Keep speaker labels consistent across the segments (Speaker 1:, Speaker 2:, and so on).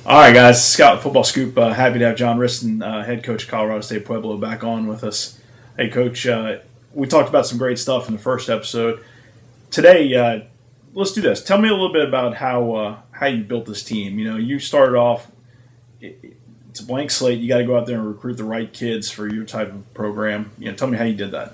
Speaker 1: All right, guys. Scout Football Scoop. Happy to have John Wristen, head coach of Colorado State Pueblo, back on with us. Hey, Coach. We talked about some great stuff in the first episode. Today, let's do this. Tell me a little bit about how you built this team. You know, you started off. It's a blank slate. You got to go out there and recruit the right kids for your type of program. Tell me how you did that.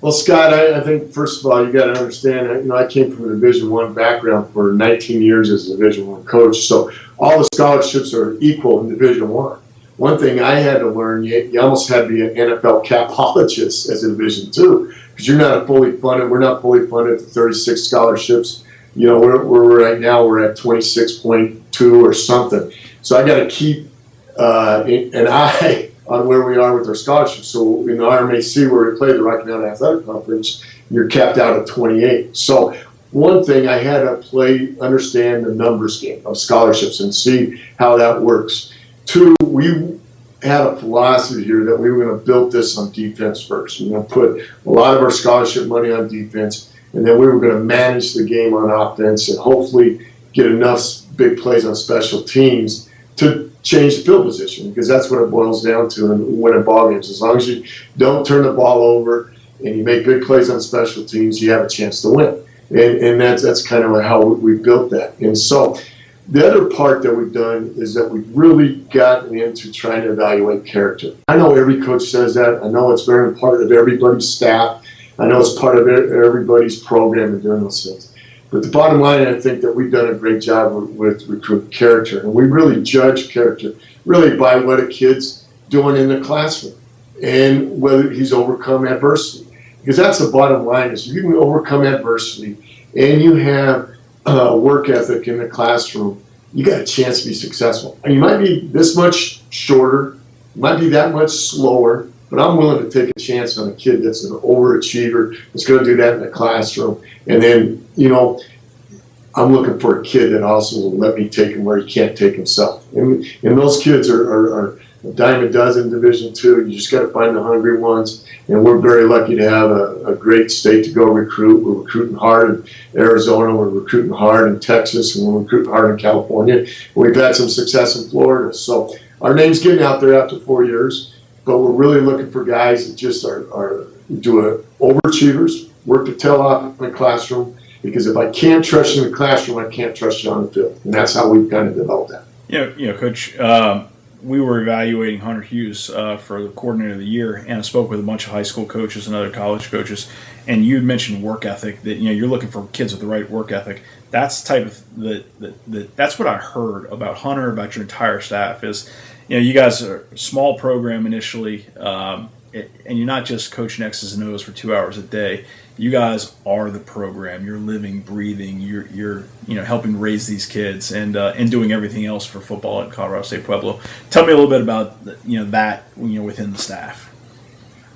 Speaker 2: Well, Scott, I think first of all you got to understand. I came from a Division I background for 19 years as a Division I coach, so all the scholarships are equal in Division I. One thing I had to learn, you almost had to be an NFL capologist as a Division II, because you're not fully funded. We're not fully funded to 36 scholarships. We're right now we're at 26.2 or something. So I got to keep an eye on where we are with our scholarships. So in the RMAC, where we play the Rocky Mountain Athletic Conference, you're capped out at 28. So one thing I had to understand the numbers game of scholarships and see how that works. Two, we had a philosophy here that we were going to build this on defense first. We're going to put a lot of our scholarship money on defense, and then we were going to manage the game on offense and hopefully get enough big plays on special teams to change the field position, because that's what it boils down to in winning ball games. As long as you don't turn the ball over and you make good plays on special teams, you have a chance to win. And that's kind of how we built that. And so the other part that we've done is that we've really gotten into trying to evaluate character. I know every coach says that. I know it's very part of everybody's staff. I know it's part of everybody's program and doing those things. But the bottom line, I think that we've done a great job with recruiting character. And we really judge character really by what a kid's doing in the classroom and whether he's overcome adversity. Because that's the bottom line, is if you can overcome adversity and you have work ethic in the classroom, you got a chance to be successful. And you might be this much shorter, you might be that much slower, but I'm willing to take a chance on a kid that's an overachiever, that's going to do that in the classroom. And then, I'm looking for a kid that also will let me take him where he can't take himself. And those kids are a dime a dozen Division II. You just got to find the hungry ones. And we're very lucky to have a great state to go recruit. We're recruiting hard in Arizona. We're recruiting hard in Texas. And we're recruiting hard in California. We've had some success in Florida. So our name's getting out there after 4 years. But we're really looking for guys that just are overachievers, work their tail off in the classroom. Because if I can't trust you in the classroom, I can't trust you on the field. And that's how we've kind of developed that.
Speaker 1: Coach, we were evaluating Hunter Hughes for the coordinator of the year, and I spoke with a bunch of high school coaches and other college coaches, and you mentioned work ethic, that you're looking for kids with the right work ethic. That's the type of that's what I heard about Hunter, about your entire staff, is you guys are a small program initially, and you're not just coaching X's and O's for 2 hours a day. You guys are the program. You're living, breathing. You're helping raise these kids and doing everything else for football at Colorado State Pueblo. Tell me a little bit about that within the staff.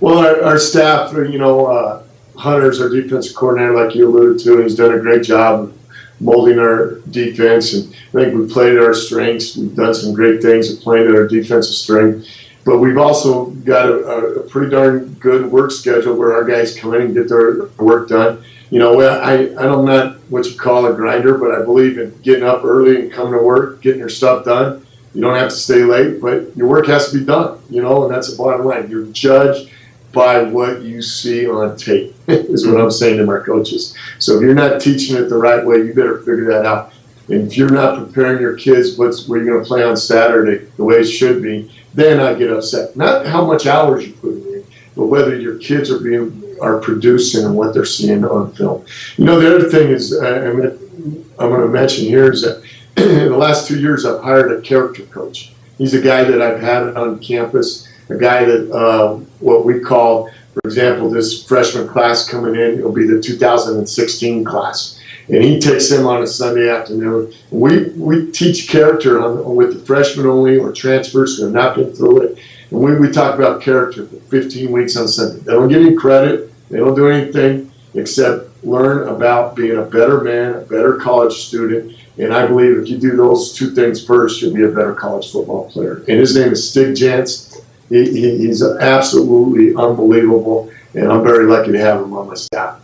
Speaker 2: Well, our staff, Hunter's our defensive coordinator, like you alluded to, and he's done a great job molding our defense. And I think we played at our strengths. We've done some great things at playing at our defensive strength. But we've also got a pretty darn good work schedule where our guys come in and get their work done. I'm not what you call a grinder, but I believe in getting up early and coming to work, getting your stuff done. You don't have to stay late, but your work has to be done, and that's the bottom line. You're judged by what you see on tape, is what I'm saying to my coaches. So if you're not teaching it the right way, you better figure that out. And if you're not preparing your kids where you're going to play on Saturday the way it should be, then I get upset. Not how much hours you put in, but whether your kids are producing and what they're seeing on film. The other thing is I'm going to mention here is that in the last 2 years I've hired a character coach. He's a guy that I've had on campus, a guy that what we call, for example, this freshman class coming in, it'll be the 2016 class. And he takes them on a Sunday afternoon. We teach character with the freshmen only, or transfers who have not been through it. And we talk about character for 15 weeks on Sunday. They don't get any credit. They don't do anything except learn about being a better man, a better college student. And I believe if you do those two things first, you'll be a better college football player. And his name is Stig Jantz. He's absolutely unbelievable. And I'm very lucky to have him on my staff.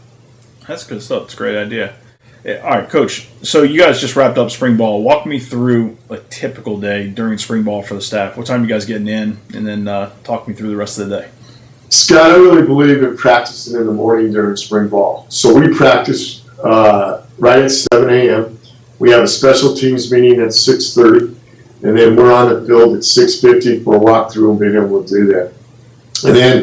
Speaker 1: That's good stuff. It's a great idea. All right, Coach. So you guys just wrapped up spring ball. Walk me through a typical day during spring ball for the staff. What time are you guys getting in, and then talk me through the rest of the day.
Speaker 2: Scott, I really believe in practicing in the morning during spring ball. So we practice right at 7 a.m. We have a special teams meeting at 6:30, and then we're on the field at 6:50 for a walkthrough and being able to do that. And then,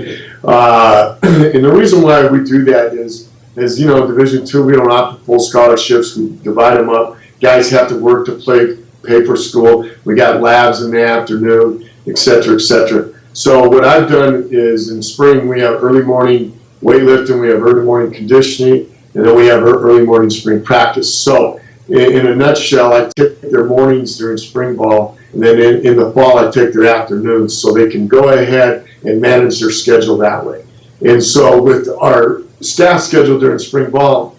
Speaker 2: and the reason why we do that is you know, Division II, we don't offer full scholarships. We divide them up. Guys have to work to pay for school. We got labs in the afternoon, et cetera, et cetera. So what I've done is in spring, we have early morning weightlifting, we have early morning conditioning, and then we have early morning spring practice. So in a nutshell, I take their mornings during spring ball, and then in the fall, I take their afternoons so they can go ahead and manage their schedule that way. And so with our staff schedule during spring ball,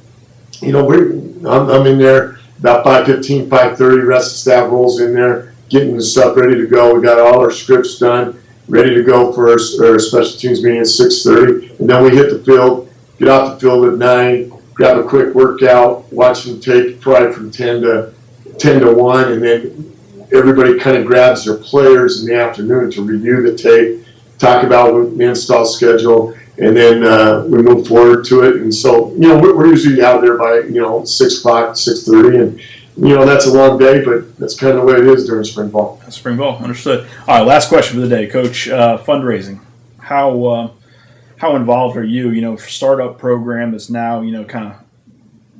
Speaker 2: you know, I'm in there about 5:15, 5:30, rest of the staff rolls in there, getting the stuff ready to go. We got all our scripts done, ready to go for our special teams meeting at 6:30, and then we hit the field, get off the field at 9, grab a quick workout, watch them take probably from 10 to 1, and then everybody kind of grabs their players in the afternoon to review the tape, talk about the install schedule, and then we move forward to it. And so, you know, we're usually out there by, you know, 6 o'clock, 6:30, and, you know, that's a long day, but that's kind of the way it is during spring ball.
Speaker 1: Spring ball, understood. All right, last question for the day, Coach. Fundraising. How involved are you? You know, startup program that's now, you know, kind of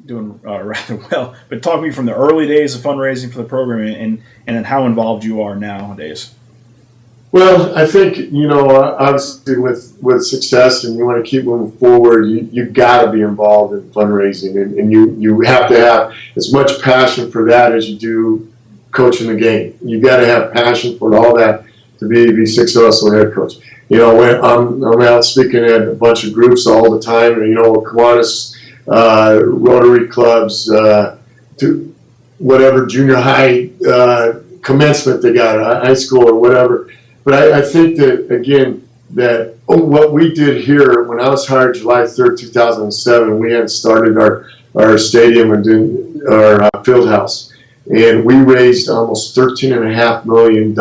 Speaker 1: doing rather well. But talk to me from the early days of fundraising for the program, and then how involved you are nowadays.
Speaker 2: Well, I think, you know, obviously with success and you want to keep moving forward, you got to be involved in fundraising, and you have to have as much passion for that as you do coaching the game. You got to have passion for all that to be successful head coach. You know, when I'm out speaking at a bunch of groups all the time, and, you know, Kiwanis, Rotary clubs, to whatever junior high commencement they got, high school or whatever. But I think that, again, that what we did here, when I was hired July 3rd, 2007, we had started our stadium and our field house. And we raised almost $13.5 million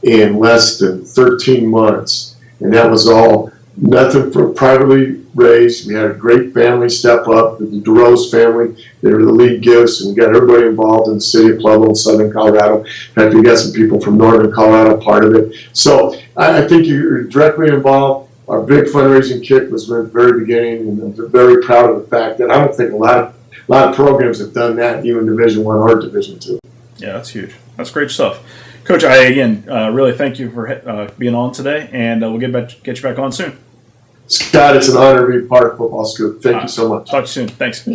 Speaker 2: in less than 13 months. And that was all nothing for privately raised. We had a great family step up, the DeRose family. They were the lead gifts, and we got everybody involved in the city of Pueblo in southern Colorado. In fact, we got some people from northern Colorado part of it. So I think you're directly involved. Our big fundraising kick was from the very beginning, and I'm very proud of the fact that I don't think a lot of programs have done that, even Division I or Division II.
Speaker 1: Yeah, that's huge. That's great stuff. Coach, I, again, really thank you for being on today, and we'll get you back on soon.
Speaker 2: Scott, it's an honor to be part of Football Scoop. Thank you so much.
Speaker 1: Talk to you soon. Thanks.